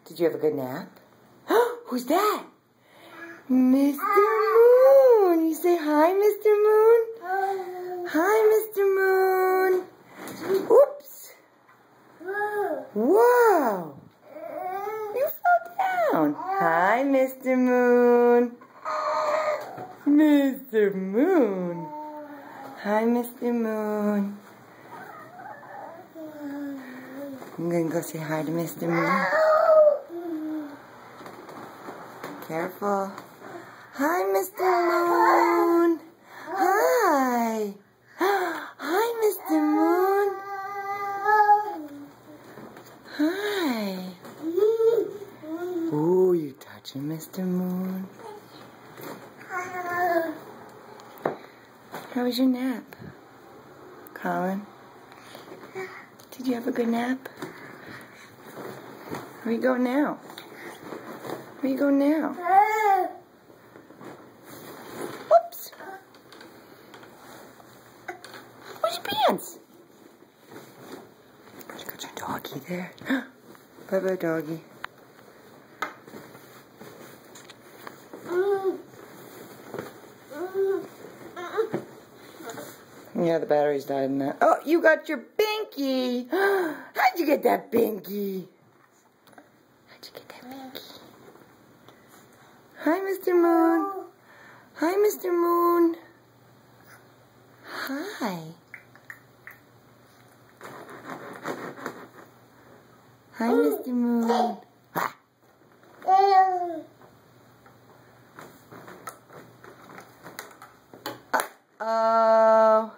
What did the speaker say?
Did you have a good nap? Who's that? Mr. Moon. You say hi, Mr. Moon? Hi, Mr. Moon. Oops. Whoa. You fell down. Hi, Mr. Moon. Mr. Moon. Hi, Mr. Moon. I'm going to go say hi to Mr. Moon. Careful. Hi, Mr. Moon. Hi. Hi, Mr. Moon. Hi. Ooh, you touching Mr. Moon. How was your nap, Colin? Did you have a good nap? Where you going now? Where you going now? Whoops! Where's your pants? You got your doggy there. Bye-bye, doggy. Yeah, the battery's died in that. Oh, you got your binky! How'd you get that binky? How'd you get that binky? Hi, Mr. Moon. Hi, Mr. Moon. Hi. Hi, Mr. Moon. Uh-oh.